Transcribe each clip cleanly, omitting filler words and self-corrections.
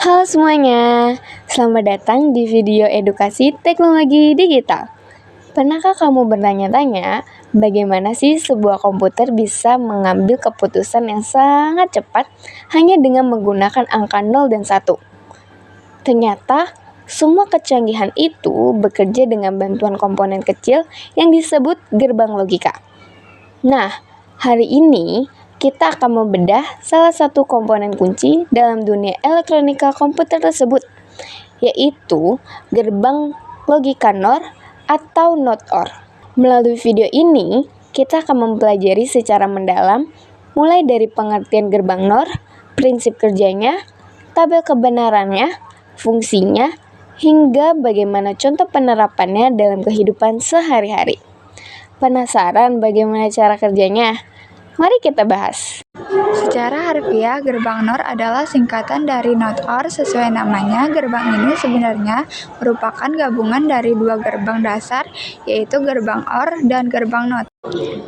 Halo semuanya, selamat datang di video edukasi teknologi digital. Pernahkah kamu bertanya-tanya, bagaimana sih sebuah komputer bisa mengambil keputusan yang sangat cepat hanya dengan menggunakan angka 0 dan 1? Ternyata, semua kecanggihan itu bekerja dengan bantuan komponen kecil yang disebut gerbang logika. Nah, hari ini kita akan membedah salah satu komponen kunci dalam dunia elektronika komputer tersebut, yaitu gerbang logika NOR atau NOT OR. Melalui video ini, kita akan mempelajari secara mendalam mulai dari pengertian gerbang NOR, prinsip kerjanya, tabel kebenarannya, fungsinya, hingga bagaimana contoh penerapannya dalam kehidupan sehari-hari. Penasaran bagaimana cara kerjanya? Mari kita bahas. Secara harfiah, gerbang NOR adalah singkatan dari NOT OR. Sesuai namanya, gerbang ini sebenarnya merupakan gabungan dari dua gerbang dasar, yaitu gerbang OR dan gerbang NOT.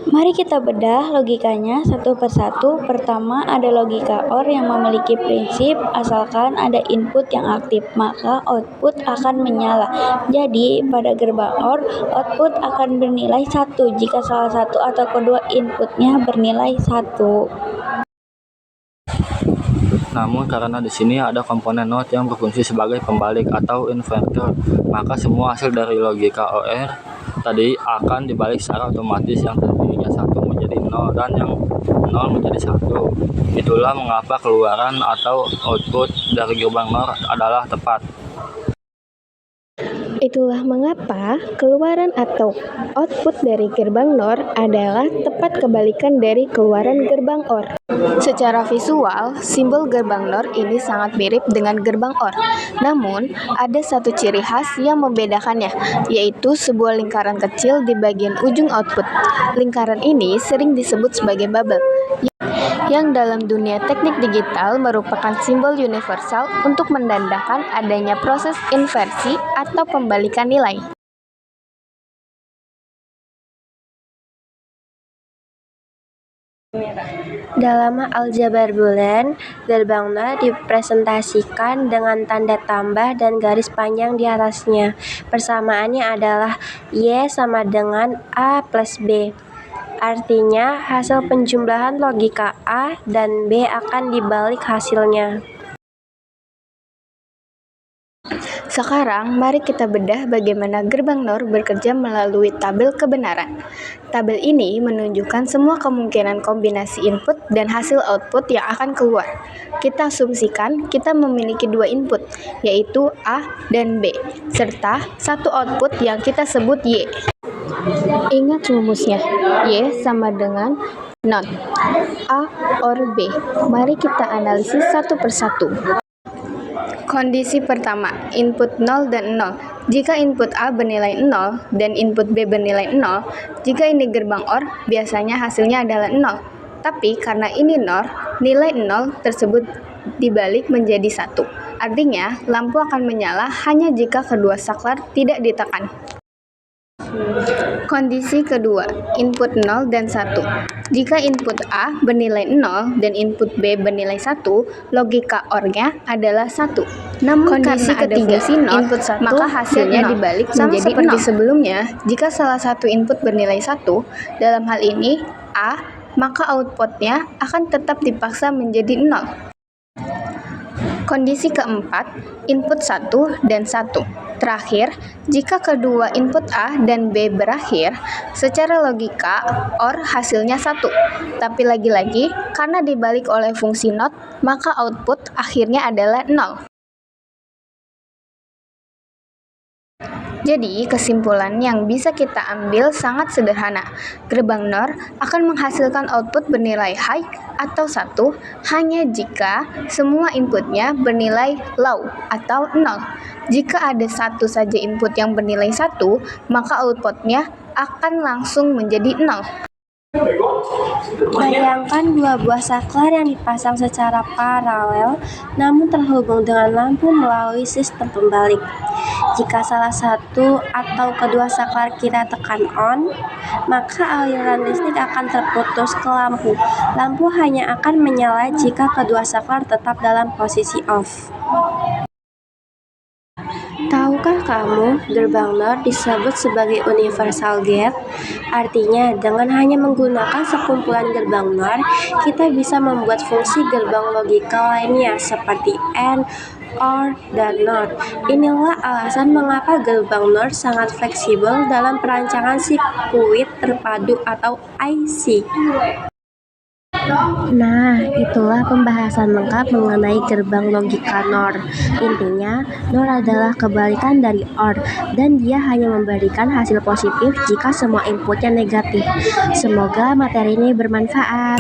Mari kita bedah logikanya satu persatu. Pertama, ada logika OR yang memiliki prinsip asalkan ada input yang aktif, maka output akan menyala. Jadi, pada gerbang OR, output akan bernilai 1 jika salah satu atau kedua inputnya bernilai 1. Namun karena di sini ada komponen NOT yang berfungsi sebagai pembalik atau inverter, maka semua hasil dari logika OR tadi akan dibalik secara otomatis, yang tadinya 1 menjadi 0 dan yang 0 menjadi 1. Itulah mengapa keluaran atau output dari gerbang NOR adalah tepat. Itulah mengapa keluaran atau output dari gerbang NOR adalah tepat kebalikan dari keluaran gerbang OR. Secara visual, simbol gerbang NOR ini sangat mirip dengan gerbang OR. Namun, ada satu ciri khas yang membedakannya, yaitu sebuah lingkaran kecil di bagian ujung output. Lingkaran ini sering disebut sebagai bubble, yang dalam dunia teknik digital merupakan simbol universal untuk menandakan adanya proses inversi atau pembalikan nilai. Dalam aljabar bulan, gerbang NOR dipresentasikan dengan tanda tambah dan garis panjang di atasnya. Persamaannya adalah Y sama dengan A plus B. Artinya, hasil penjumlahan logika A dan B akan dibalik hasilnya. Sekarang, mari kita bedah bagaimana gerbang NOR bekerja melalui tabel kebenaran. Tabel ini menunjukkan semua kemungkinan kombinasi input dan hasil output yang akan keluar. Kita asumsikan kita memiliki dua input, yaitu A dan B, serta satu output yang kita sebut Y. Ingat rumusnya, Y sama dengan NOT, A or B. Mari kita analisis satu persatu. Kondisi pertama, input 0 dan 0. Jika input A bernilai 0 dan input B bernilai 0, jika ini gerbang OR, biasanya hasilnya adalah 0. Tapi karena ini NOR, nilai 0 tersebut dibalik menjadi 1. Artinya, lampu akan menyala hanya jika kedua saklar tidak ditekan. Kondisi kedua, input 0 dan 1. Jika input A bernilai 0 dan input B bernilai 1, logika OR-nya adalah 1. Namun kondisi ketiga, input 1, maka hasilnya dibalik menjadi seperti 0. Sebelumnya, jika salah satu input bernilai 1, dalam hal ini A, maka outputnya akan tetap dipaksa menjadi 0. Kondisi keempat, input 1 dan 1. Terakhir, jika kedua input A dan B berakhir, secara logika OR hasilnya 1. Tapi lagi-lagi, karena dibalik oleh fungsi NOT, maka output akhirnya adalah 0. Jadi, kesimpulan yang bisa kita ambil sangat sederhana. Gerbang NOR akan menghasilkan output bernilai high atau 1 hanya jika semua inputnya bernilai low atau 0. Jika ada satu saja input yang bernilai 1, maka outputnya akan langsung menjadi 0. Bayangkan dua buah saklar yang dipasang secara paralel namun terhubung dengan lampu melalui sistem pembalik. Jika salah satu atau kedua saklar kita tekan on, maka aliran listrik akan terputus ke lampu. Lampu hanya akan menyala jika kedua saklar tetap dalam posisi off. Tahukah kamu, gerbang NOR disebut sebagai universal gate? Artinya, dengan hanya menggunakan sekumpulan gerbang NOR, kita bisa membuat fungsi gerbang logika lainnya seperti AND, OR, dan NOT. Inilah alasan mengapa gerbang NOR sangat fleksibel dalam perancangan sirkuit terpadu atau IC. Nah, itulah pembahasan lengkap mengenai gerbang logika NOR. Intinya, NOR adalah kebalikan dari OR, dan dia hanya memberikan hasil positif jika semua inputnya negatif. Semoga materi ini bermanfaat.